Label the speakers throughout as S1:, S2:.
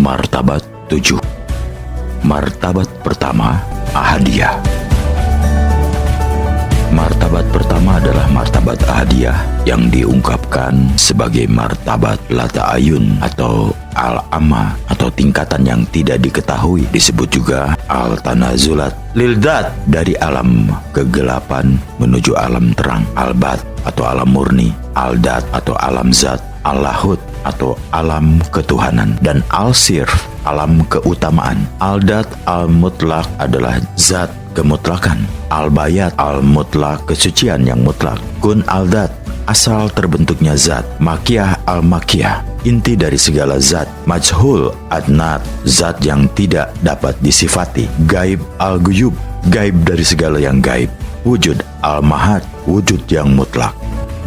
S1: Martabat 7. Martabat pertama, Ahadiyah. Martabat pertama adalah martabat Ahadiyah yang diungkapkan sebagai martabat la ta'ayun atau al-amma atau tingkatan yang tidak diketahui. Disebut juga al-tanazulat lildat, dari alam kegelapan menuju alam terang, al-bat atau alam murni, al-dat atau alam zat, al-lahut atau alam ketuhanan, dan al-sirf alam keutamaan. Al-dat al-mutlak adalah zat kemutlakan, al-bayat al-mutlak kesucian yang mutlak, kun al-dat asal terbentuknya zat, makiyah al-makiyah inti dari segala zat, majhul adnat zat yang tidak dapat disifati, gaib al-guyub gaib dari segala yang gaib, wujud al-mahad wujud yang mutlak.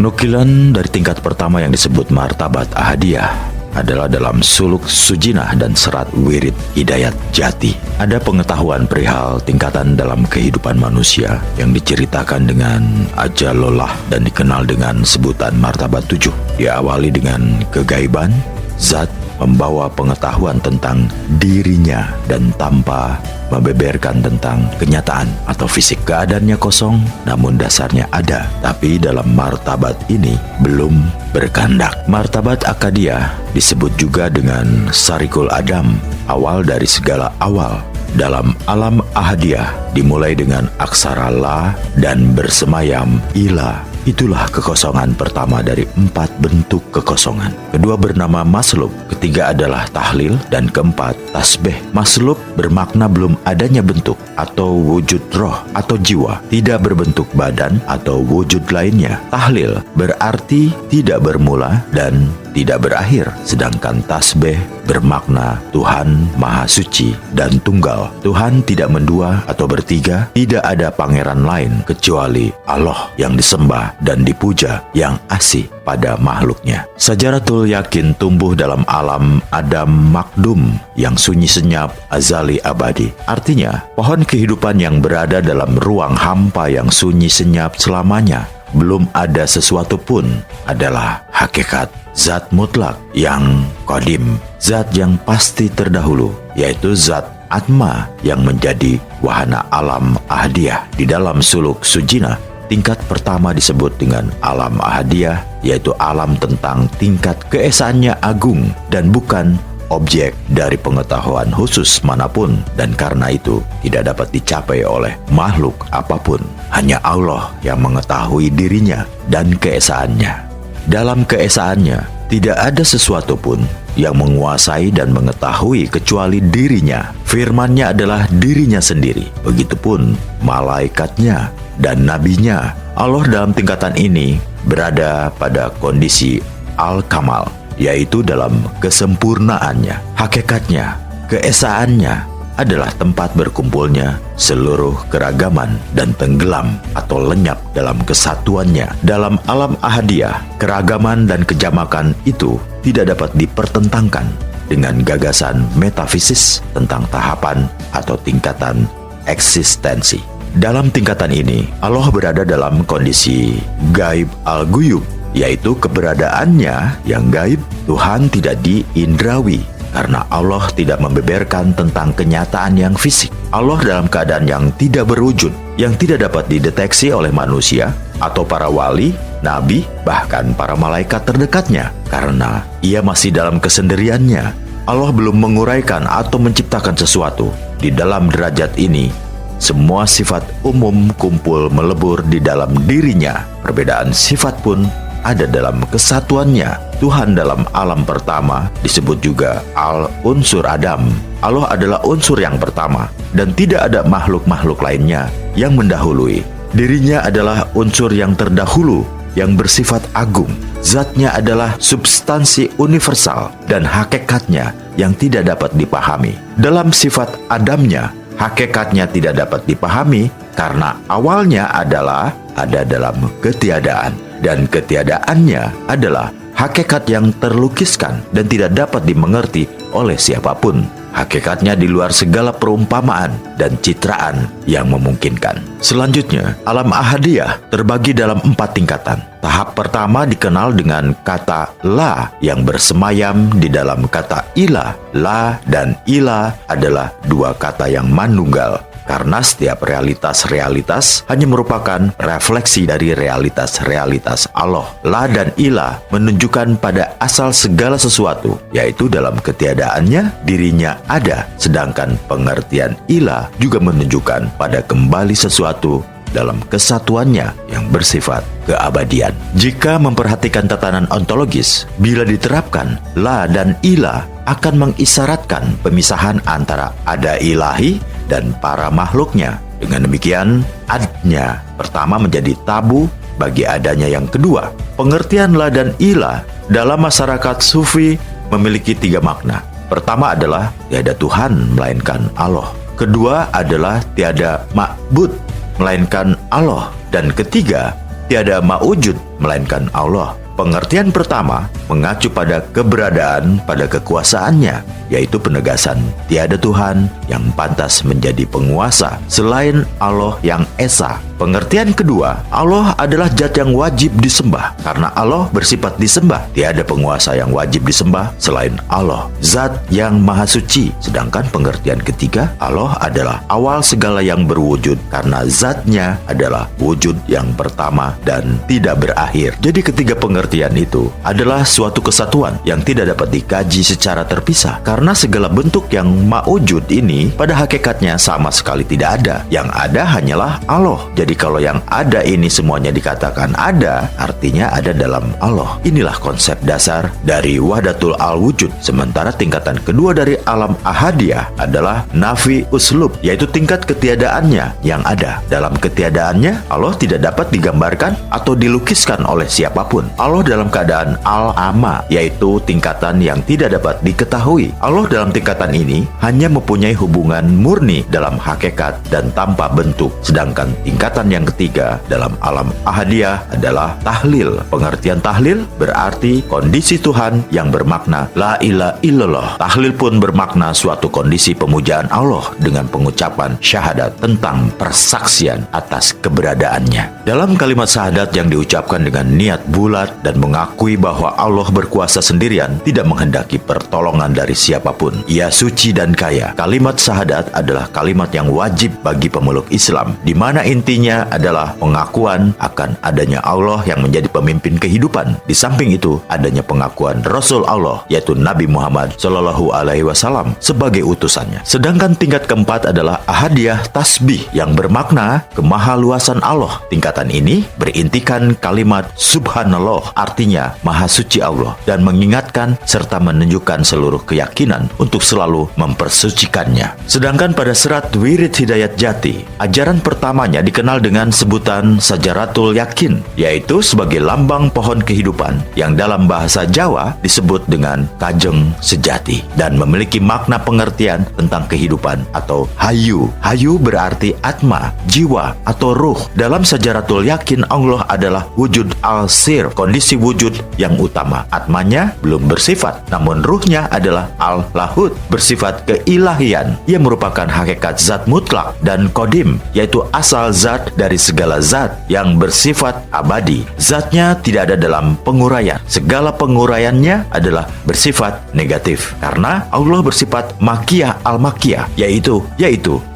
S1: Nukilan dari tingkat pertama yang disebut martabat Ahadiyah adalah dalam suluk sujinah dan serat wirid hidayat jati. Ada pengetahuan perihal tingkatan dalam kehidupan manusia yang diceritakan dengan ajalullah dan dikenal dengan sebutan martabat 7. Diawali dengan kegaiban, zat membawa pengetahuan tentang dirinya dan tanpa membeberkan tentang kenyataan atau fisik. Keadaannya kosong namun dasarnya ada, tapi dalam martabat ini belum berkehendak. Martabat Akadiyah disebut juga dengan Sarikul Adam, awal dari segala awal. Dalam alam Ahadiyah dimulai dengan aksara la dan bersemayam ila. Itulah kekosongan pertama dari 4 bentuk kekosongan. Kedua bernama maslub, ketiga adalah tahlil, dan keempat tasbih. Maslub bermakna belum adanya bentuk atau wujud roh atau jiwa, tidak berbentuk badan atau wujud lainnya. Tahlil berarti tidak bermula dan tidak berakhir, sedangkan tasbih bermakna Tuhan Maha Suci dan Tunggal. Tuhan tidak mendua atau bertiga, tidak ada pangeran lain kecuali Allah yang disembah dan dipuja, yang asih pada makhluknya. Sajaratul yakin tumbuh dalam alam Adam makdum yang sunyi senyap, azali abadi. Artinya, pohon kehidupan yang berada dalam ruang hampa yang sunyi senyap selamanya. Belum ada sesuatu pun, adalah hakikat zat mutlak yang qadim, zat yang pasti terdahulu, yaitu zat atma yang menjadi wahana alam Ahadiyah. Di dalam suluk sujina, tingkat pertama disebut dengan alam Ahadiyah, yaitu alam tentang tingkat keesaannya agung dan bukan objek dari pengetahuan khusus manapun, dan karena itu tidak dapat dicapai oleh makhluk apapun. Hanya Allah yang mengetahui dirinya dan keesaannya. Dalam keesaannya tidak ada sesuatu pun yang menguasai dan mengetahui kecuali dirinya. Firman-Nya adalah dirinya sendiri. Begitupun malaikatnya dan nabinya. Allah dalam tingkatan ini berada pada kondisi al-kamal, yaitu dalam kesempurnaannya. Hakikatnya, keesaannya adalah tempat berkumpulnya seluruh keragaman dan tenggelam atau lenyap dalam kesatuannya. Dalam alam Ahadiyah, keragaman dan kejamakan itu tidak dapat dipertentangkan dengan gagasan metafisis tentang tahapan atau tingkatan eksistensi. Dalam tingkatan ini, Allah berada dalam kondisi gaib al-guyub, yaitu keberadaannya yang gaib. Tuhan tidak diindrawi karena Allah tidak membeberkan tentang kenyataan yang fisik. Allah dalam keadaan yang tidak berwujud, yang tidak dapat dideteksi oleh manusia atau para wali, nabi, bahkan para malaikat terdekatnya, karena Ia masih dalam kesendiriannya. Allah belum menguraikan atau menciptakan sesuatu. Di dalam derajat ini, semua sifat umum kumpul melebur di dalam dirinya. Perbedaan sifat pun ada dalam kesatuannya. Tuhan dalam alam pertama disebut juga al-unsur Adam. Allah adalah unsur yang pertama dan tidak ada makhluk-makhluk lainnya yang mendahului. Dirinya adalah unsur yang terdahulu yang bersifat agung. Zatnya adalah substansi universal dan hakikatnya yang tidak dapat dipahami. Dalam sifat Adamnya, hakikatnya tidak dapat dipahami karena awalnya adalah ada dalam ketiadaan, dan ketiadaannya adalah hakikat yang terlukiskan dan tidak dapat dimengerti oleh siapapun. Hakikatnya di luar segala perumpamaan dan citraan yang memungkinkan. Selanjutnya, alam ahadiyah terbagi dalam 4 tingkatan. Tahap pertama dikenal dengan kata la yang bersemayam di dalam kata ilah. La dan ilah adalah 2 kata yang manunggal, karena setiap realitas-realitas hanya merupakan refleksi dari realitas-realitas Allah. La dan ilah menunjukkan pada asal segala sesuatu, yaitu dalam ketiadaannya dirinya ada, sedangkan pengertian ilah juga menunjukkan pada kembali sesuatu dalam kesatuannya yang bersifat keabadian. Jika memperhatikan tatanan ontologis, bila diterapkan, la dan ilah akan mengisyaratkan pemisahan antara ada ilahi dan para makhluknya. Dengan demikian, adnya pertama menjadi tabu bagi adanya yang kedua. Pengertian la dan ilah dalam masyarakat sufi memiliki 3 makna. Pertama adalah tiada Tuhan melainkan Allah. Kedua adalah tiada ma'bud melainkan Allah. Dan ketiga, tiada ma'wujud melainkan Allah. Pengertian pertama mengacu pada keberadaan pada kekuasaannya, yaitu penegasan tiada Tuhan yang pantas menjadi penguasa selain Allah yang esa. Pengertian kedua, Allah adalah zat yang wajib disembah. Karena Allah bersifat disembah, tiada penguasa yang wajib disembah selain Allah, zat yang maha suci. Sedangkan pengertian ketiga, Allah adalah awal segala yang berwujud, karena zatnya adalah wujud yang pertama dan tidak berakhir. Jadi ketiga pengertian itu adalah suatu kesatuan yang tidak dapat dikaji secara terpisah, karena segala bentuk yang ma'wujud ini pada hakikatnya sama sekali tidak ada. Yang ada hanyalah Allah. Jadi kalau yang ada ini semuanya dikatakan ada, artinya ada dalam Allah. Inilah konsep dasar dari wahdatul al-wujud. Sementara tingkatan kedua dari alam ahadiyah adalah nafi uslub, yaitu tingkat ketiadaannya yang ada. Dalam ketiadaannya, Allah tidak dapat digambarkan atau dilukiskan oleh siapapun. Allah dalam keadaan al-ama, yaitu tingkatan yang tidak dapat diketahui. Allah dalam tingkatan ini hanya mempunyai hubungan murni dalam hakikat dan tanpa bentuk. Sedangkan tingkatan yang ketiga dalam alam ahadiyah adalah tahlil. Pengertian tahlil berarti kondisi Tuhan yang bermakna la ilaha illallah. Tahlil pun bermakna suatu kondisi pemujaan Allah dengan pengucapan syahadat tentang persaksian atas keberadaannya. Dalam kalimat syahadat yang diucapkan dengan niat bulat dan mengakui bahwa Allah berkuasa sendirian, tidak menghendaki pertolongan dari siapapun. Ia suci dan kaya. Kalimat syahadat adalah kalimat yang wajib bagi pemeluk Islam, di mana intinya adalah pengakuan akan adanya Allah yang menjadi pemimpin kehidupan. Di samping itu, adanya pengakuan Rasul Allah, yaitu Nabi Muhammad Shallallahu Alaihi Wasallam sebagai utusannya. Sedangkan tingkat keempat adalah ahadiyah tasbih yang bermakna kemahaluasan Allah. Tingkatan ini berintikan kalimat Subhanallah, artinya Maha Suci Allah, dan mengingatkan serta menunjukkan seluruh keyakinan untuk selalu mempersucikannya. Sedangkan pada serat Wirid Hidayat Jati, ajaran pertamanya dikenal dengan sebutan Sajaratul Yakin, yaitu sebagai lambang pohon kehidupan yang dalam bahasa Jawa disebut dengan kajeng sejati dan memiliki makna pengertian tentang kehidupan atau hayu. Hayu berarti atma, jiwa atau ruh. Dalam Sajaratul Yakin, Allah adalah wujud al-sir, kondisi wujud yang utama. Atmanya belum bersifat, namun ruhnya adalah al-lahut, bersifat keilahian. Ia merupakan hakikat zat mutlak dan kodim, yaitu asal zat dari segala zat yang bersifat abadi. Zatnya tidak ada dalam penguraian. Segala penguraiannya adalah bersifat negatif, karena Allah bersifat makiyah al-makiyah, yaitu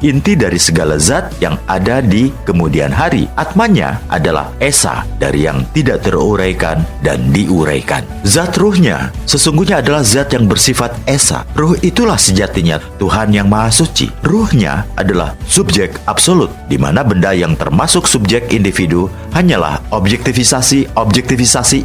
S1: inti dari segala zat yang ada di kemudian hari. Atmanya adalah esa dari yang tidak teruraikan dan diuraikan. Zat ruhnya sesungguhnya adalah zat yang bersifat esa. Ruh itulah sejatinya Tuhan yang Maha Suci. Ruhnya adalah subjek absolut, di mana benda yang termasuk subjek individu hanyalah objektivisasi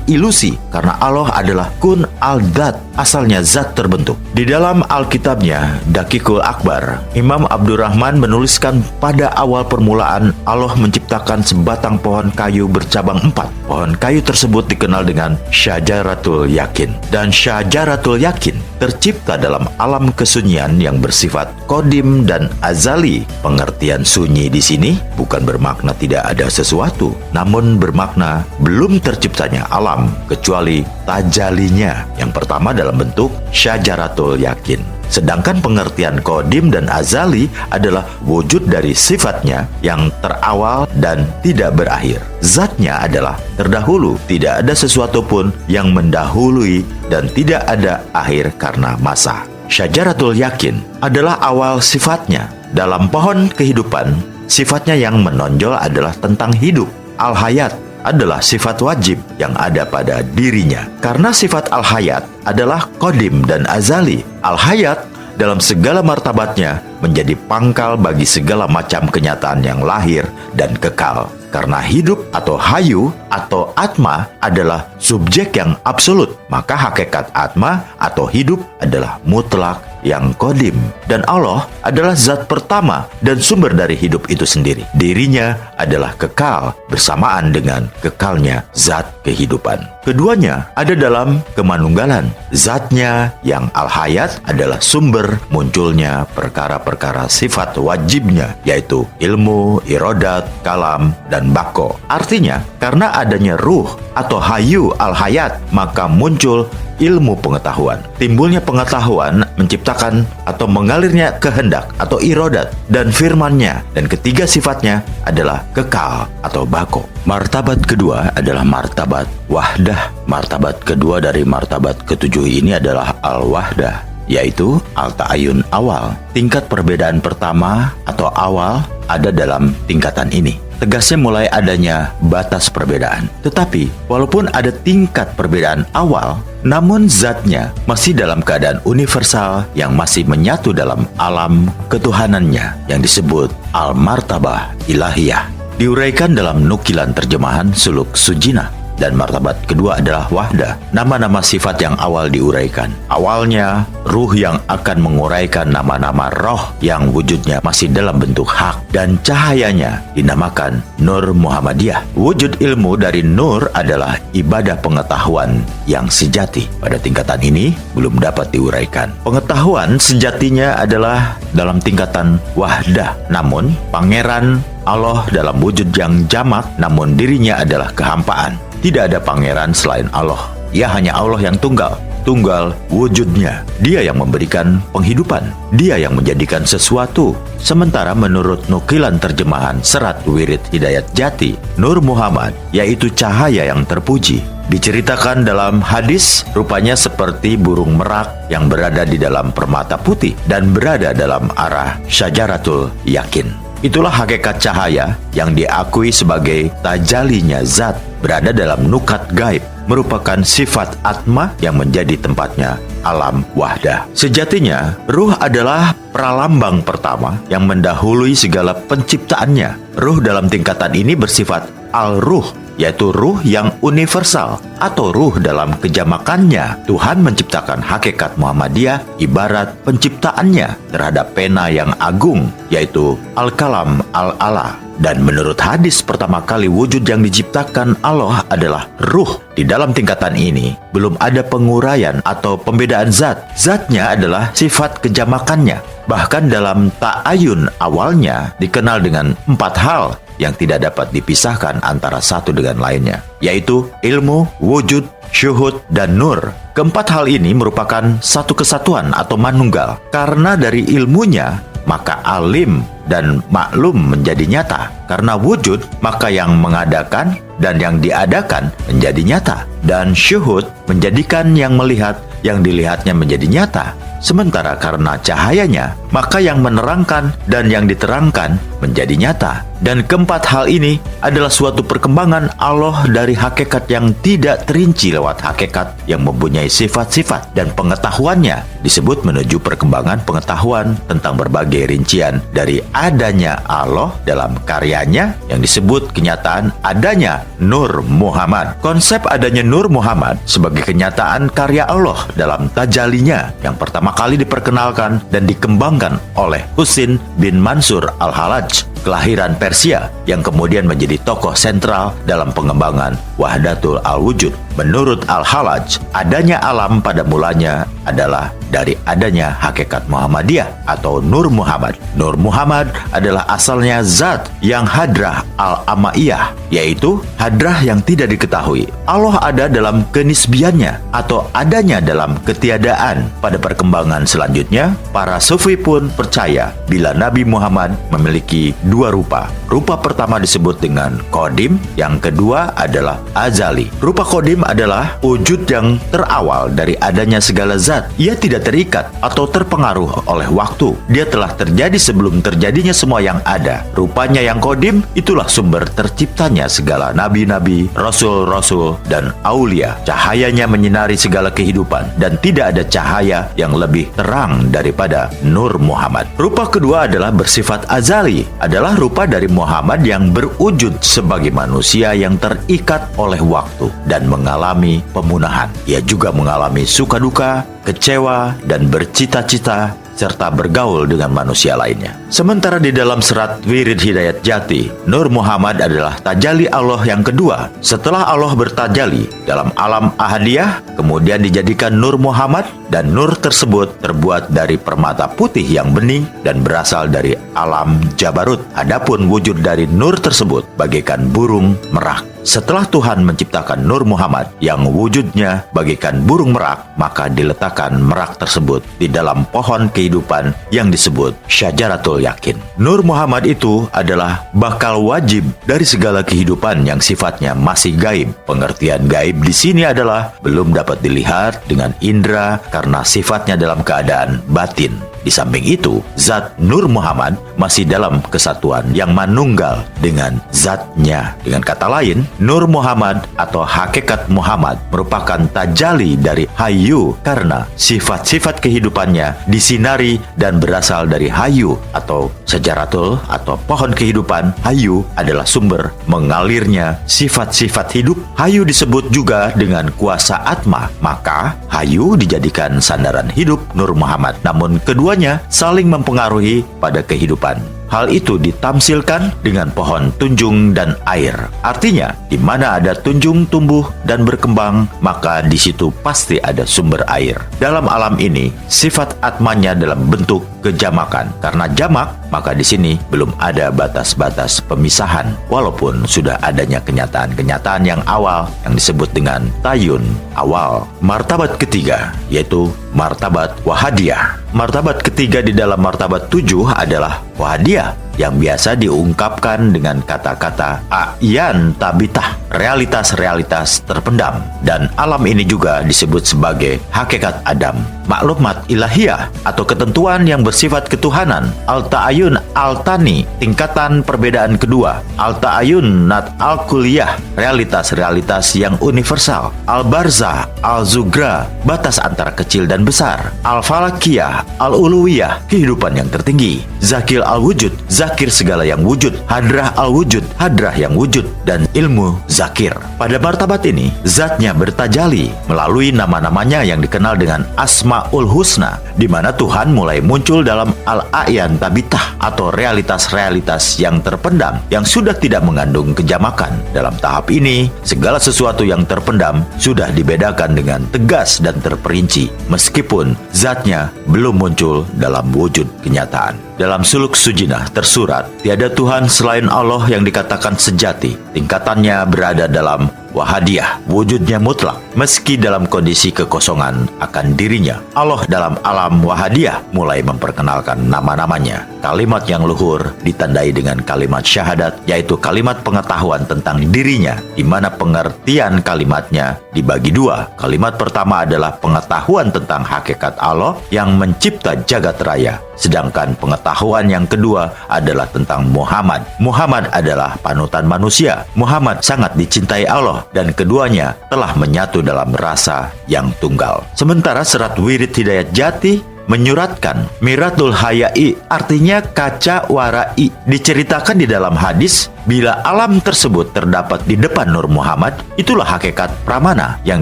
S1: ilusi, karena Allah adalah kun al-dat, asalnya zat terbentuk. Di dalam Alkitabnya Dakikul Akbar, Imam Abdurrahman menuliskan pada awal permulaan Allah menciptakan sebatang pohon kayu bercabang 4. Pohon kayu tersebut dikenal dengan Syajaratul Yakin, dan Syajaratul Yakin tercipta dalam alam kesunyian yang bersifat kodim dan azali. Pengertian sunyi di sini bukan bermakna tidak ada sesuatu, namun bermakna belum terciptanya alam kecuali tajalinya yang pertama dalam bentuk Syajaratul Yakin. Sedangkan pengertian kodim dan azali adalah wujud dari sifatnya yang terawal dan tidak berakhir. Zatnya adalah terdahulu, tidak ada sesuatu pun yang mendahului dan tidak ada akhir karena masa. Syajaratul yakin adalah awal sifatnya. Dalam pohon kehidupan, sifatnya yang menonjol adalah tentang hidup. Al-hayat adalah sifat wajib yang ada pada dirinya. Karena sifat al-hayat adalah kodim dan azali. Al-hayat dalam segala martabatnya menjadi pangkal bagi segala macam kenyataan yang lahir dan kekal. Karena hidup atau hayu atau atma adalah subjek yang absolut, maka hakikat atma atau hidup adalah mutlak yang kodim. Dan Allah adalah zat pertama dan sumber dari hidup itu sendiri. Dirinya adalah kekal bersamaan dengan kekalnya zat kehidupan. Keduanya ada dalam kemanunggalan. Zatnya yang al-hayat adalah sumber munculnya perkara-perkara sifat wajibnya, yaitu ilmu, irodat, kalam, dan bako. Artinya, karena adanya ruh atau hayu al-hayat, maka muncul ilmu pengetahuan. Timbulnya pengetahuan menciptakan atau mengalirnya kehendak atau irodat dan firmannya. Dan ketiga sifatnya adalah kekal atau bako. Martabat kedua adalah martabat wahdah. Martabat kedua dari martabat ketujuh ini adalah al-wahdah, yaitu al-ta'ayun awal. Tingkat perbedaan pertama atau awal ada dalam tingkatan ini. Tegasnya mulai adanya batas perbedaan. Tetapi, walaupun ada tingkat perbedaan awal, namun zatnya masih dalam keadaan universal yang masih menyatu dalam alam ketuhanannya yang disebut al-martabah ilahiyah. Diuraikan dalam nukilan terjemahan Suluk Sujina. Dan martabat kedua adalah wahdah. Nama-nama sifat yang awal diuraikan. Awalnya, ruh yang akan menguraikan nama-nama roh yang wujudnya masih dalam bentuk hak. Dan cahayanya dinamakan Nur Muhammadiyah. Wujud ilmu dari Nur adalah ibadah pengetahuan yang sejati. Pada tingkatan ini, belum dapat diuraikan. Pengetahuan sejatinya adalah dalam tingkatan wahdah. Namun, pangeran Allah dalam wujud yang jamak, namun dirinya adalah kehampaan. Tidak ada pangeran selain Allah. Ia hanya Allah yang tunggal. Tunggal wujudnya. Dia yang memberikan penghidupan. Dia yang menjadikan sesuatu. Sementara menurut nukilan terjemahan Serat Wirid Hidayat Jati, Nur Muhammad yaitu cahaya yang terpuji. Diceritakan dalam hadis, rupanya seperti burung merak yang berada di dalam permata putih dan berada dalam arah Syajaratul Yakin. Itulah hakikat cahaya yang diakui sebagai tajalinya zat, berada dalam nukat gaib, merupakan sifat atma yang menjadi tempatnya alam wahdah. Sejatinya, ruh adalah pralambang pertama yang mendahului segala penciptaannya. Ruh dalam tingkatan ini bersifat al-ruh, yaitu ruh yang universal atau ruh dalam kejamakannya. Tuhan menciptakan hakikat Muhammadiyah ibarat penciptaannya terhadap pena yang agung, yaitu al-kalam al-ala. Dan menurut hadis pertama kali wujud yang diciptakan Allah adalah ruh. Di dalam tingkatan ini belum ada penguraian atau pembedaan zat. Zatnya adalah sifat kejamakannya. Bahkan dalam ta'ayun awalnya dikenal dengan 4 hal yang tidak dapat dipisahkan antara satu dengan lainnya, yaitu ilmu, wujud, syuhud, dan nur. Keempat hal ini merupakan satu kesatuan atau manunggal. Karena dari ilmunya, maka alim dan maklum menjadi nyata. Karena wujud, maka yang mengadakan dan yang diadakan menjadi nyata. Dan syuhud menjadikan yang melihat, yang dilihatnya menjadi nyata. Sementara karena cahayanya, maka yang menerangkan dan yang diterangkan menjadi nyata. Dan keempat hal ini adalah suatu perkembangan Allah dari hakikat yang tidak terinci lewat hakikat yang mempunyai sifat-sifat. Dan pengetahuannya disebut menuju perkembangan pengetahuan tentang berbagai rincian dari adanya Allah dalam karyanya yang disebut kenyataan adanya Nur Muhammad. Konsep adanya Nur Muhammad sebagai kenyataan karya Allah dalam tajalinya yang pertama kali diperkenalkan dan dikembangkan oleh Husin bin Mansur Al-Halaj kelahiran Persia yang kemudian menjadi tokoh sentral dalam pengembangan Wahdatul Al-Wujud. Menurut Al-Hallaj, adanya alam pada mulanya adalah dari adanya hakikat Muhammadiyah atau Nur Muhammad. Nur Muhammad adalah asalnya zat yang hadrah al-amaiyah, yaitu hadrah yang tidak diketahui. Allah ada dalam kenisbiannya atau adanya dalam ketiadaan. Pada perkembangan selanjutnya, para sufi pun percaya bila Nabi Muhammad memiliki dua rupa. Rupa pertama disebut dengan Qadim, yang kedua adalah Azali. Rupa Qadim adalah wujud yang terawal dari adanya segala zat. Ia tidak terikat atau terpengaruh oleh waktu. Dia telah terjadi sebelum terjadinya semua yang ada. Rupanya yang Qadim itulah sumber terciptanya segala nabi-nabi, rasul-rasul, dan aulia. Cahayanya menyinari segala kehidupan dan tidak ada cahaya yang lebih terang daripada Nur Muhammad. Rupa kedua adalah bersifat azali, adalah rupa dari Muhammad yang berwujud sebagai manusia yang terikat oleh waktu dan mengalami pemunahan. Ia juga mengalami suka duka, kecewa, dan bercita-cita serta bergaul dengan manusia lainnya. Sementara di dalam serat Wirid Hidayat Jati, Nur Muhammad adalah tajalli Allah yang kedua. Setelah Allah bertajalli dalam alam ahadiyah, kemudian dijadikan Nur Muhammad, dan nur tersebut terbuat dari permata putih yang bening dan berasal dari alam Jabarut. Adapun wujud dari nur tersebut bagaikan burung merak. Setelah Tuhan menciptakan Nur Muhammad yang wujudnya bagaikan burung merak, maka diletakkan merak tersebut di dalam pohon kehidupan yang disebut Syajaratul Yakin. Nur Muhammad itu adalah bakal wajib dari segala kehidupan yang sifatnya masih gaib. Pengertian gaib di sini adalah belum dapat dilihat dengan indera karena sifatnya dalam keadaan batin. Di samping itu, zat Nur Muhammad masih dalam kesatuan yang manunggal dengan zatnya. Dengan kata lain, Nur Muhammad atau hakikat Muhammad merupakan tajalli dari Hayyu karena sifat-sifat kehidupannya disinari dan berasal dari Hayyu atau Syajaratul atau pohon kehidupan. Hayyu adalah sumber mengalirnya sifat-sifat hidup. Hayyu disebut juga dengan kuasa Atma, maka Hayyu dijadikan sandaran hidup Nur Muhammad. Namun keduanya saling mempengaruhi pada kehidupan. Hal itu ditamsilkan dengan pohon tunjung dan air. Artinya, di mana ada tunjung tumbuh dan berkembang, maka di situ pasti ada sumber air. Dalam alam ini, sifat atmanya dalam bentuk kejamakan. Karena jamak, maka di sini belum ada batas-batas pemisahan. Walaupun sudah adanya kenyataan-kenyataan yang awal yang disebut dengan tayun awal. Martabat ketiga, yaitu martabat wahadiyah. Martabat ketiga di dalam martabat 7 adalah wahadiyah, yang biasa diungkapkan dengan kata-kata a'yan tabitah, realitas-realitas terpendam. Dan alam ini juga disebut sebagai hakikat Adam, maklumat ilahiyah atau ketentuan yang bersifat ketuhanan. Al-ta'ayun al-tani, tingkatan perbedaan kedua. Al-ta'ayun nat al-kuliyah, realitas-realitas yang universal. Al-barzah, al-zugra, batas antara kecil dan besar. Al-falakiyah, al-uluwiyah, kehidupan yang tertinggi. Zakil al-wujud, zakir segala yang wujud. Hadrah al-wujud, hadrah yang wujud. Dan ilmu zakir. Pada martabat ini, zatnya bertajali melalui nama-namanya yang dikenal dengan Asma'ul Husna, di mana Tuhan mulai muncul dalam al-a'yan tabitah atau realitas-realitas yang terpendam yang sudah tidak mengandung kejamakan. Dalam tahap ini, segala sesuatu yang terpendam sudah dibedakan dengan tegas dan terperinci, meskipun zatnya belum muncul dalam wujud kenyataan. Dalam suluk sujinah tersurat, tiada Tuhan selain Allah yang dikatakan sejati. Tingkatannya berada dalam wahadiyah, wujudnya mutlak, meski dalam kondisi kekosongan akan dirinya. Allah dalam alam wahadiyah mulai memperkenalkan nama-namanya. Kalimat yang luhur ditandai dengan kalimat syahadat, yaitu kalimat pengetahuan tentang dirinya, di mana pengertian kalimatnya dibagi dua. Kalimat pertama adalah pengetahuan tentang hakikat Allah yang mencipta jagat raya, sedangkan pengetahuan yang kedua adalah tentang Muhammad. Muhammad adalah panutan manusia. Muhammad sangat dicintai Allah, dan keduanya telah menyatu dalam rasa yang tunggal. Sementara serat Wirid Hidayat Jati menyuratkan Miratul Hayai, artinya kaca warai. Diceritakan di dalam hadis Bila alam tersebut terdapat di depan Nur Muhammad, itulah hakikat pramana yang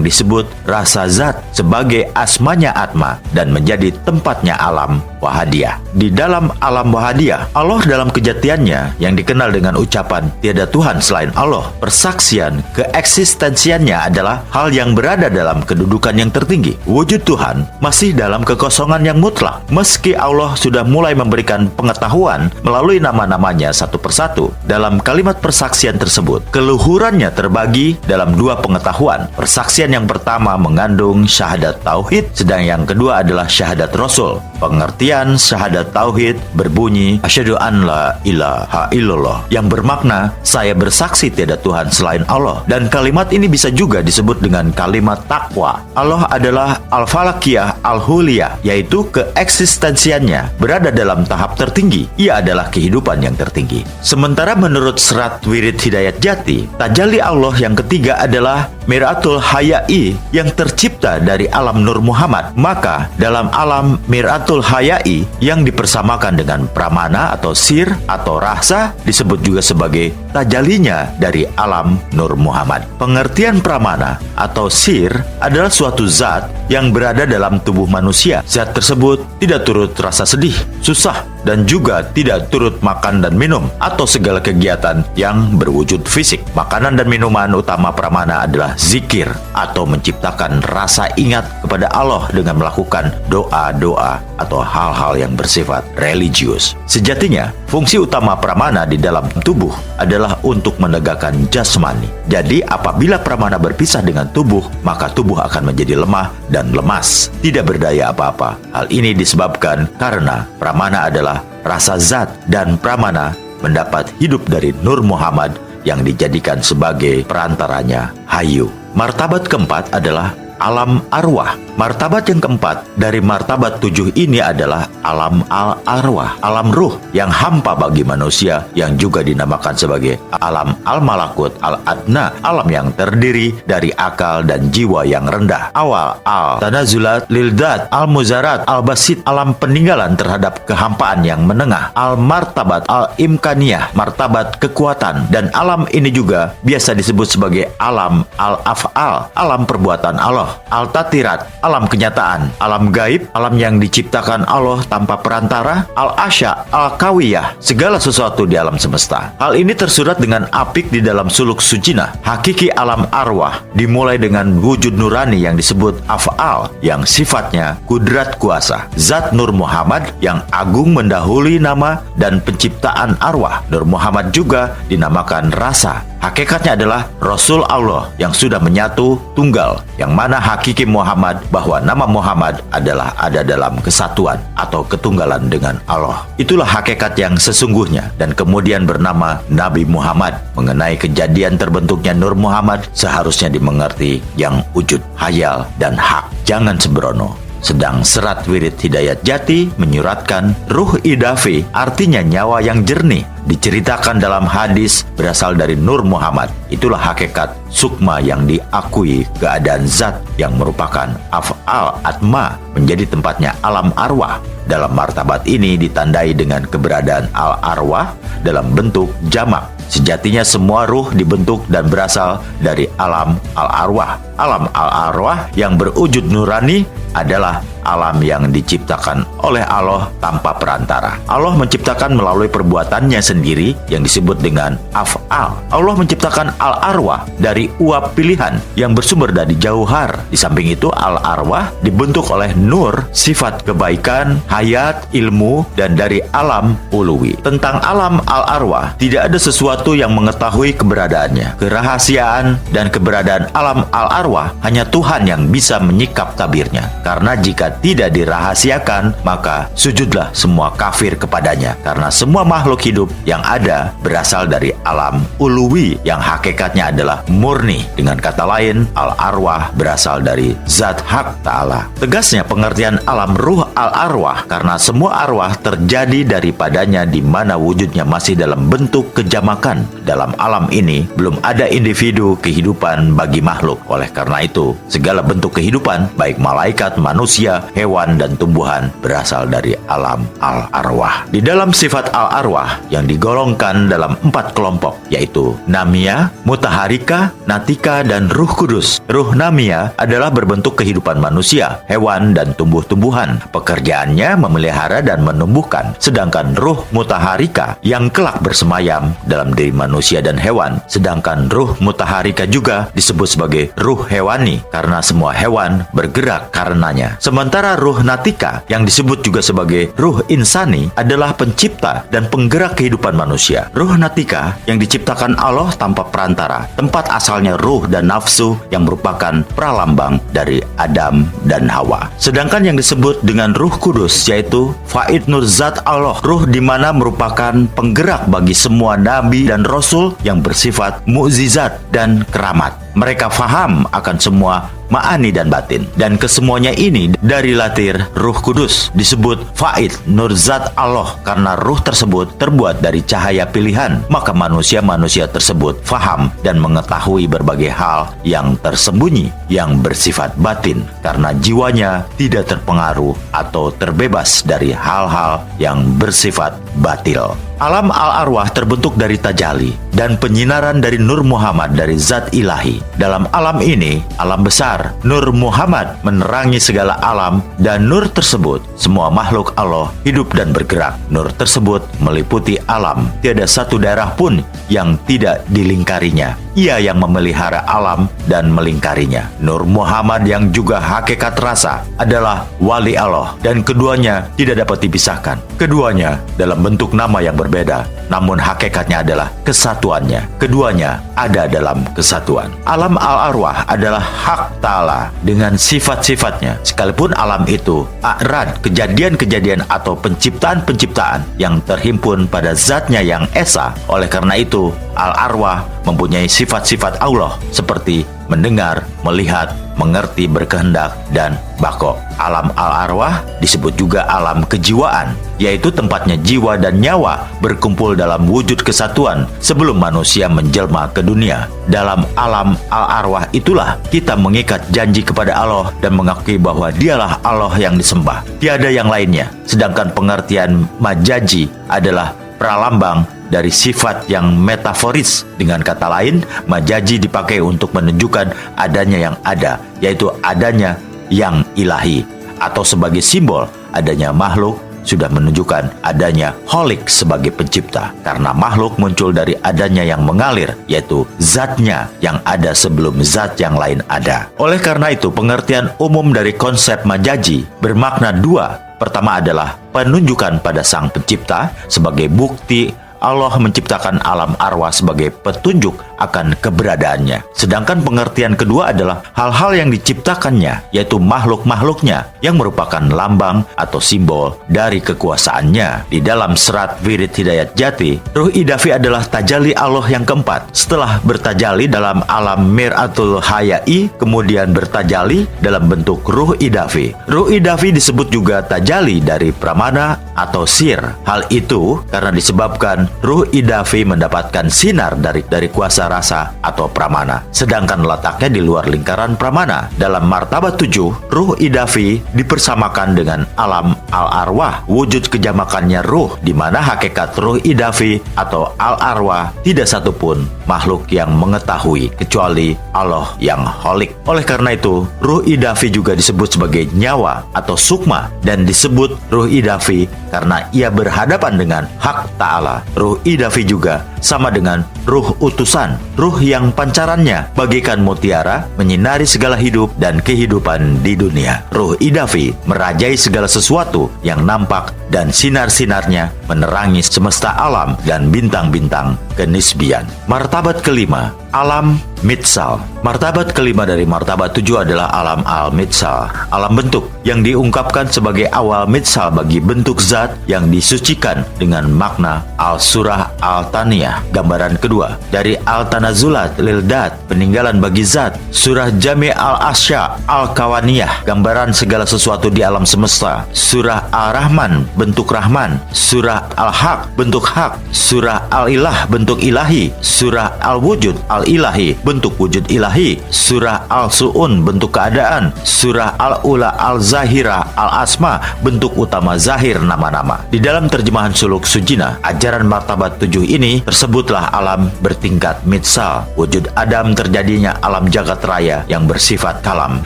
S1: disebut rasa zat sebagai asmanya Atma dan menjadi tempatnya alam wahadiyah. Di dalam alam wahadiyah, Allah dalam kejatiannya yang dikenal dengan ucapan tiada Tuhan selain Allah, persaksian keeksistensiannya adalah hal yang berada dalam kedudukan yang tertinggi. Wujud Tuhan masih dalam kekosongan yang mutlak. Meski Allah sudah mulai memberikan pengetahuan melalui nama-namanya satu persatu, dalam kalimat persaksian tersebut, keluhurannya terbagi dalam dua pengetahuan. Persaksian yang pertama mengandung syahadat tauhid, sedang yang kedua adalah syahadat rasul. Pengertian syahadat tauhid berbunyi asyhadu an la ilaha illallah, yang bermakna saya bersaksi tiada Tuhan selain Allah. Dan kalimat ini bisa juga disebut dengan kalimat takwa. Allah adalah al-falakiyah al-huliyah, yaitu keeksistensiannya berada dalam tahap tertinggi. Ia adalah kehidupan yang tertinggi. Sementara menurut serat wirid hidayat jati, tajalli Allah yang ketiga adalah Miratul Hayai yang tercipta dari alam Nur Muhammad. Maka dalam alam Miratul Hayai yang dipersamakan dengan pramana atau sir atau rasa disebut juga sebagai tajallinya dari alam Nur Muhammad. Pengertian pramana atau sir adalah suatu zat yang berada dalam tubuh manusia. Zat tersebut tidak turut rasa sedih, susah, dan juga tidak turut makan dan minum atau segala kegiatan yang berwujud fisik. Makanan dan minuman utama pramana adalah zikir atau menciptakan rasa ingat kepada Allah dengan melakukan doa-doa atau hal-hal yang bersifat religius. Sejatinya, fungsi utama pramana di dalam tubuh adalah untuk menegakkan jasmani. Jadi, apabila pramana berpisah dengan tubuh, maka tubuh akan menjadi lemah dan lemas, tidak berdaya apa-apa. Hal ini disebabkan karena pramana adalah rasa zat dan pramana mendapat hidup dari Nur Muhammad yang dijadikan sebagai perantaranya hayu. Martabat keempat adalah alam arwah. Martabat yang keempat dari martabat 7 ini adalah alam al-arwah, alam ruh yang hampa bagi manusia, yang juga dinamakan sebagai alam al-malakut al-adna, alam yang terdiri dari akal dan jiwa yang rendah. Awal al-tanazulat lildat al-muzarat al-basit, alam peninggalan terhadap kehampaan yang menengah. Al-martabat al-imkaniyah, martabat kekuatan, dan alam ini juga biasa disebut sebagai alam al-af'al, alam perbuatan Allah. Al-tatirat, alam kenyataan, alam gaib, alam yang diciptakan Allah tanpa perantara. Al-asya, al-kawiyah, segala sesuatu di alam semesta. Hal ini tersurat dengan apik di dalam suluk sujina. Hakiki alam arwah dimulai dengan wujud nurani yang disebut af'al, yang sifatnya kudrat kuasa. Zat Nur Muhammad yang agung mendahului nama dan penciptaan arwah. Nur Muhammad juga dinamakan rasa. Hakikatnya adalah Rasul Allah yang sudah menyatu tunggal, yang mana hakiki Muhammad bahwa nama Muhammad adalah ada dalam kesatuan atau ketunggalan dengan Allah. Itulah hakikat yang sesungguhnya, dan kemudian bernama Nabi Muhammad. Mengenai kejadian terbentuknya Nur Muhammad seharusnya dimengerti yang wujud, hayal, dan hak. Jangan sembrono. Sedang serat wirid hidayat jati menyuratkan ruh idafi, artinya nyawa yang jernih, diceritakan dalam hadis berasal dari Nur Muhammad. Itulah hakikat sukma yang diakui keadaan zat yang merupakan af'al atma menjadi tempatnya alam arwah. Dalam martabat ini ditandai dengan keberadaan al-arwah dalam bentuk jamak. Sejatinya semua ruh dibentuk dan berasal dari alam al-arwah. Alam al-arwah yang berwujud nurani adalah alam yang diciptakan oleh Allah tanpa perantara. Allah menciptakan melalui perbuatannya sendiri yang disebut dengan af'al. Allah menciptakan al-arwah dari uap pilihan yang bersumber dari jauhar. Di samping itu al-arwah dibentuk oleh nur, sifat kebaikan, hayat, ilmu, dan dari alam uluwi. Tentang alam al-arwah, tidak ada sesuatu yang mengetahui keberadaannya. Kerahasiaan dan keberadaan alam al-arwah hanya Tuhan yang bisa menyikap tabirnya. Karena jika tidak dirahasiakan, maka sujudlah semua kafir kepadanya. Karena semua makhluk hidup yang ada berasal dari alam uluwi yang hakikatnya adalah murni. Dengan kata lain, al-arwah berasal dari zat hak ta'ala. Tegasnya pengertian alam ruh al-arwah karena semua arwah terjadi daripadanya di mana wujudnya masih dalam bentuk kejamakan. Dalam alam ini belum ada individu kehidupan bagi makhluk. Oleh karena itu, segala bentuk kehidupan, baik malaikat, manusia, juga hewan dan tumbuhan berasal dari alam al-arwah. Di dalam sifat al-arwah yang digolongkan dalam 4 kelompok, yaitu Namia, Mutaharika, Natika, dan Ruh Kudus. Ruh Namia adalah berbentuk kehidupan manusia, hewan, dan tumbuh-tumbuhan. Pekerjaannya memelihara dan menumbuhkan. Sedangkan Ruh Mutaharika yang kelak bersemayam dalam diri manusia dan hewan. Sedangkan Ruh Mutaharika juga disebut sebagai ruh hewani karena semua hewan bergerak karenanya. Sementara Ruh Natika yang disebut juga sebagai ruh insani adalah pencipta dan penggerak kehidupan manusia. Ruh Natika yang diciptakan Allah tanpa perantara, tempat asalnya ruh dan nafsu yang merupakan pralambang dari Adam dan Hawa. Sedangkan yang disebut dengan Ruh Kudus yaitu Faid Nur Zat Allah, ruh di mana merupakan penggerak bagi semua nabi dan rasul yang bersifat mukjizat dan keramat. Mereka faham akan semua ma'ani dan batin. Dan kesemuanya ini dari latir Ruh Kudus disebut Faid Nur Zat Allah karena ruh tersebut terbuat dari cahaya pilihan. Maka manusia-manusia tersebut faham dan mengetahui berbagai hal yang tersembunyi yang bersifat batin karena jiwanya tidak terpengaruh atau terbebas dari hal-hal yang bersifat batil. Alam al-arwah terbentuk dari tajali dan penyinaran dari Nur Muhammad dari Zat Ilahi. Dalam alam ini, alam besar, Nur Muhammad menerangi segala alam dan nur tersebut, semua makhluk Allah hidup dan bergerak. Nur tersebut meliputi alam. Tiada satu daerah pun yang tidak dilingkarinya. Ia yang memelihara alam dan melingkarinya. Nur Muhammad yang juga hakikat rasa adalah wali Allah dan keduanya tidak dapat dipisahkan. Keduanya dalam bentuk nama yang berbeda, namun hakikatnya adalah kesatuannya. Keduanya ada dalam kesatuan. Alam al-arwah adalah hak Ta'ala dengan sifat-sifatnya. Sekalipun alam itu a'rad, kejadian-kejadian atau penciptaan-penciptaan yang terhimpun pada zatnya yang esa. Oleh karena itu, al-arwah mempunyai sifat-sifat Allah seperti mendengar, melihat, mengerti, berkehendak, dan bako. Alam al-arwah disebut juga alam kejiwaan, yaitu tempatnya jiwa dan nyawa berkumpul dalam wujud kesatuan sebelum manusia menjelma ke dunia. Dalam alam al-arwah itulah kita mengikat janji kepada Allah dan mengakui bahwa dialah Allah yang disembah, tiada yang lainnya. Sedangkan pengertian majaji adalah pralambang dari sifat yang metaforis. Dengan kata lain, majaji dipakai untuk menunjukkan adanya yang ada, yaitu adanya yang ilahi, atau sebagai simbol adanya makhluk sudah menunjukkan adanya Holik sebagai pencipta, karena makhluk muncul dari adanya yang mengalir, yaitu zatnya yang ada sebelum zat yang lain ada. Oleh karena itu, pengertian umum dari konsep majaji bermakna dua. Pertama adalah penunjukan pada sang pencipta sebagai bukti Allah menciptakan alam arwah sebagai petunjuk akan keberadaannya. Sedangkan pengertian kedua adalah hal-hal yang diciptakannya, yaitu makhluk-makhluknya yang merupakan lambang atau simbol dari kekuasaannya. Di dalam serat Wirid Hidayat Jati, Ruh Idafi adalah tajalli Allah yang keempat. Setelah bertajalli dalam alam Mir'atul Hayai, kemudian bertajalli dalam bentuk Ruh Idafi. Ruh Idafi disebut juga tajalli dari pramana atau sir. Hal itu karena disebabkan Ruh Idafi mendapatkan sinar dari kuasa rasa atau pramana, sedangkan letaknya di luar lingkaran pramana. Dalam martabat 7, Ruh Idafi dipersamakan dengan alam al-arwah, wujud kejamakannya ruh, di mana hakikat Ruh Idafi atau al-arwah tidak satupun makhluk yang mengetahui kecuali Allah yang Holik. Oleh karena itu, Ruh Idafi juga disebut sebagai nyawa atau sukma, dan disebut Ruh Idafi karena ia berhadapan dengan hak Ta'ala. Ruh Idafi juga sama dengan ruh utusan, ruh yang pancarannya bagaikan mutiara menyinari segala hidup dan kehidupan di dunia. Ruh Idafi merajai segala sesuatu yang nampak dan sinar-sinarnya menerangi semesta alam dan bintang-bintang kenisbian. Martabat kelima, alam mitsal. Martabat kelima dari martabat 7 adalah alam al-mitsal, alam bentuk yang diungkapkan sebagai awal mitsal bagi bentuk zat yang disucikan dengan makna al-surah al-taniyah. Gambaran kedua dari al-tanazulat lil dat, peninggalan bagi zat. Surah jami al-asya al-kawaniyah, gambaran segala sesuatu di alam semesta. Surah al-rahman, bentuk rahman. Surah al-haq, bentuk hak. Surah al-ilah, bentuk ilahi. Surah al-wujud
S2: al-ilahi, bentuk wujud ilahi. Surah al-su'un, bentuk keadaan. Surah al-ula al-zahira al-asma, bentuk utama zahir nama-nama. Di dalam terjemahan suluk sujina, ajaran martabat 7 ini tersebutlah alam bertingkat mitsal. Wujud Adam terjadinya alam jagat raya yang bersifat kalam.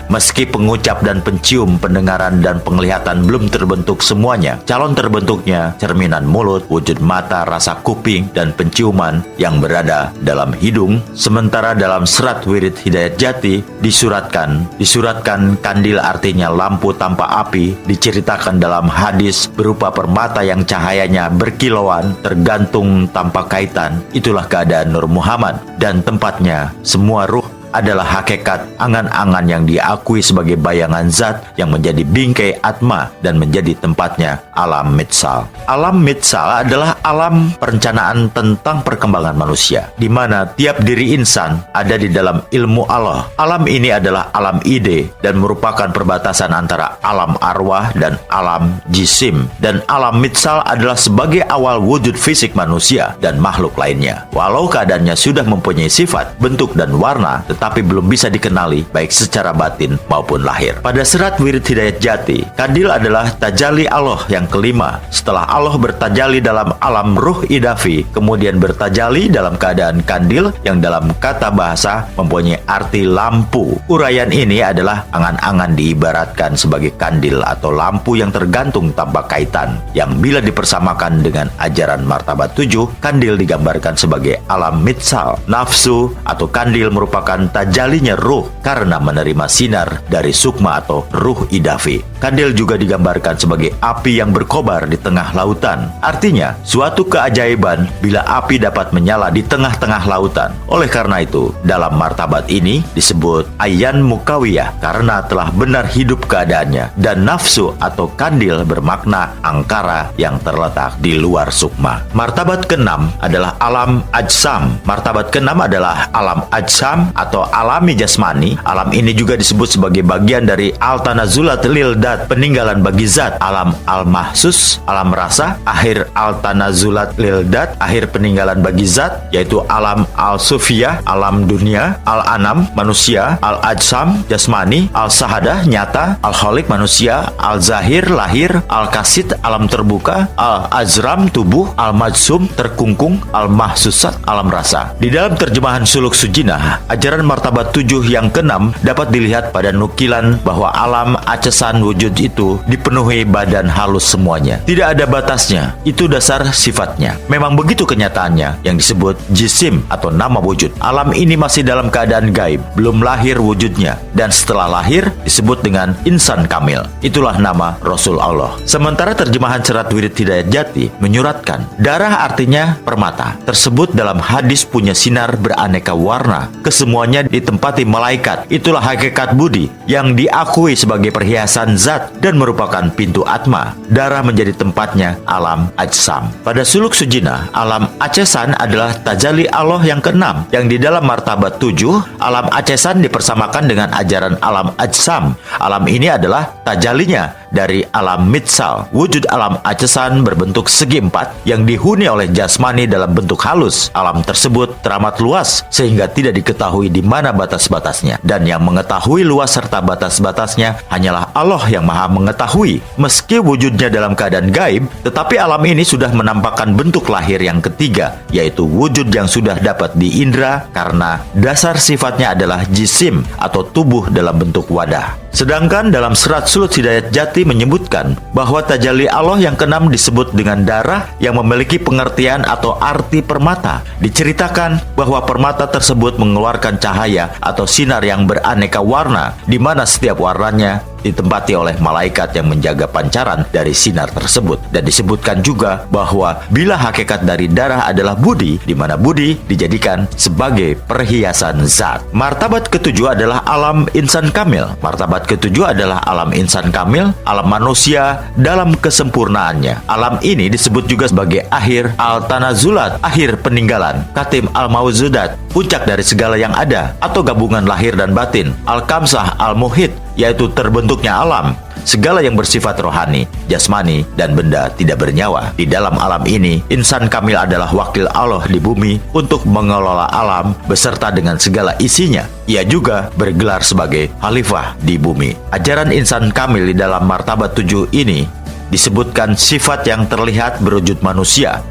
S2: Meski pengucap dan pencium, pendengaran dan penglihatan belum terbentuk semuanya, calon terbentuknya cerminan mulut, wujud mata, rasa kuping, dan penciuman yang berada dalam hidung. Sementara dalam serat wirid Hidayat Jati disuratkan kandil artinya lampu tanpa api, diceritakan dalam hadis berupa permata yang cahayanya berkilauan, tergantung tanpa kaitan. Itulah keadaan Nur Muhammad, dan tempatnya semua ruh adalah hakikat angan-angan yang diakui sebagai bayangan zat yang menjadi bingkai atma dan menjadi tempatnya alam mitsal. Alam mitsal adalah alam perencanaan tentang perkembangan manusia, di mana tiap diri insan ada di dalam ilmu Allah. Alam ini adalah alam ide dan merupakan perbatasan antara alam arwah dan alam jisim, dan alam mitsal adalah sebagai awal wujud fisik manusia dan makhluk lainnya. Walau keadaannya sudah mempunyai sifat, bentuk, dan warna, tapi belum bisa dikenali baik secara batin maupun lahir. Pada serat wirid Hidayat Jati, kandil adalah tajalli Allah yang kelima. Setelah Allah bertajalli dalam alam ruh idafi, kemudian bertajalli dalam keadaan kandil yang dalam kata bahasa mempunyai arti lampu. Uraian ini adalah angan-angan diibaratkan sebagai kandil atau lampu yang tergantung tanpa kaitan, yang bila dipersamakan dengan ajaran martabat 7, kandil digambarkan sebagai alam mitsal. Nafsu atau kandil merupakan tajalinya ruh karena menerima sinar dari sukma atau ruh idafi. Kandil juga digambarkan sebagai api yang berkobar di tengah lautan. Artinya, suatu keajaiban bila api dapat menyala di tengah-tengah lautan. Oleh karena itu, dalam martabat ini disebut ayan mukawiyah karena telah benar hidup keadaannya, dan nafsu atau kandil bermakna angkara yang terletak di luar sukma. Martabat ke-6 adalah alam ajsam. Martabat ke-6 adalah alam ajsam atau alami jasmani. Alam ini juga disebut sebagai bagian dari al-tanazulat lil dat, peninggalan bagi zat. Alam al-mahsus, alam rasa, akhir al-tanazulat lil dat, akhir peninggalan bagi zat, yaitu alam al-sufiyah, alam dunia, al-anam, manusia, al-ajsam, jasmani, al-sahadah, nyata, al-kholik, manusia, al-zahir, lahir, al-kasit, alam terbuka, al-azram, tubuh, al-majsum, terkungkung, al-mahsusat, alam rasa. Di dalam terjemahan suluk sujinah, ajaran martabat 7 yang ke-6 dapat dilihat pada nukilan bahwa alam acesan wujud itu dipenuhi badan halus semuanya. Tidak ada batasnya, itu dasar sifatnya. Memang begitu kenyataannya yang disebut jisim atau nama wujud. Alam ini masih dalam keadaan gaib, belum lahir wujudnya, dan setelah lahir disebut dengan insan kamil. Itulah nama Rasul Allah. Sementara terjemahan serat wirid Hidayat Jati menyuratkan darah artinya permata. Tersebut dalam hadis punya sinar beraneka warna. Kesemuanya ditempati malaikat. Itulah hakikat budi yang diakui sebagai perhiasan zat dan merupakan pintu atma. Darah menjadi tempatnya alam ajsam. Pada suluk sujina, alam acesan adalah tajalli Allah yang ke-6, yang di dalam martabat 7, alam acesan dipersamakan dengan ajaran alam ajsam. Alam ini adalah tajallinya dari alam mitsal. Wujud alam acesan berbentuk segi empat yang dihuni oleh jasmani dalam bentuk halus. Alam tersebut teramat luas sehingga tidak diketahui di mana batas-batasnya, dan yang mengetahui luas serta batas-batasnya hanyalah Allah yang Maha Mengetahui. Meski wujudnya dalam keadaan gaib, tetapi alam ini sudah menampakkan bentuk lahir yang ketiga, yaitu wujud yang sudah dapat diindra karena dasar sifatnya adalah jisim atau tubuh dalam bentuk wadah. Sedangkan dalam serat Sulut Hidayat Jati menyebutkan bahwa tajalli Allah yang ke-6 disebut dengan darah yang memiliki pengertian atau arti permata. Diceritakan bahwa permata tersebut mengeluarkan cahaya atau sinar yang beraneka warna, di mana setiap warnanya ditempati oleh malaikat yang menjaga pancaran dari sinar tersebut. Dan disebutkan juga bahwa bila hakikat dari darah adalah budi, di mana budi dijadikan sebagai perhiasan zat. Martabat ke-7 adalah alam insan kamil. Martabat ke-7 adalah alam insan kamil, alam manusia dalam kesempurnaannya. Alam ini disebut juga sebagai akhir al-tanazulat, akhir peninggalan, katim al-mawzudat, puncak dari segala yang ada, atau gabungan lahir dan batin, al-kamsah al-muhit, yaitu terbentuknya alam. segala yang bersifat rohani, jasmani, dan benda tidak bernyawa. Di dalam alam ini, insan kamil adalah wakil Allah di bumi untuk mengelola alam beserta dengan segala isinya. Ia juga bergelar sebagai khalifah di bumi. Ajaran insan kamil di dalam martabat 7 ini disebutkan sifat yang terlihat berwujud manusia.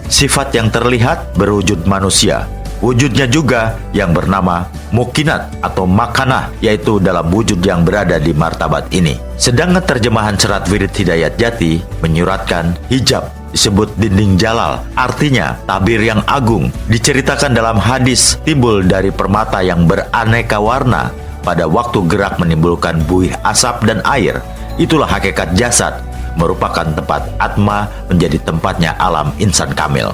S2: Sifat yang terlihat berwujud manusia. Wujudnya juga yang bernama mukinat atau makanah, yaitu dalam wujud yang berada di martabat ini. Sedangkan terjemahan Serat Wirid Hidayat Jati menyuratkan hijab disebut dinding jalal, artinya tabir yang agung. Diceritakan dalam hadis timbul dari permata yang beraneka warna pada waktu gerak menimbulkan buih asap dan air. Itulah hakikat jasad, merupakan tempat atma menjadi tempatnya alam insan kamil.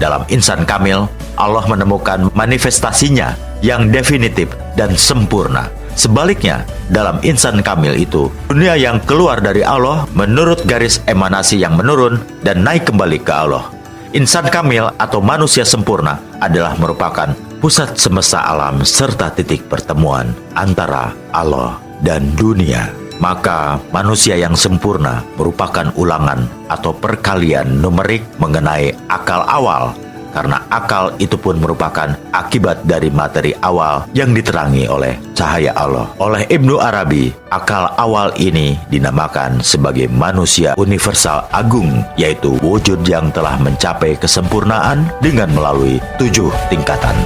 S2: Dalam insan kamil, Allah menemukan manifestasinya yang definitif dan sempurna. Sebaliknya, dalam insan kamil itu, dunia yang keluar dari Allah menurut garis emanasi yang menurun dan naik kembali ke Allah. Insan kamil atau manusia sempurna adalah merupakan pusat semesta alam serta titik pertemuan antara Allah dan dunia. Maka manusia yang sempurna merupakan ulangan atau perkalian numerik mengenai akal awal, karena akal itu pun merupakan akibat dari materi awal yang diterangi oleh cahaya Allah. Oleh Ibnu Arabi, akal awal ini dinamakan sebagai manusia universal agung, yaitu wujud yang telah mencapai kesempurnaan dengan melalui 7 tingkatan.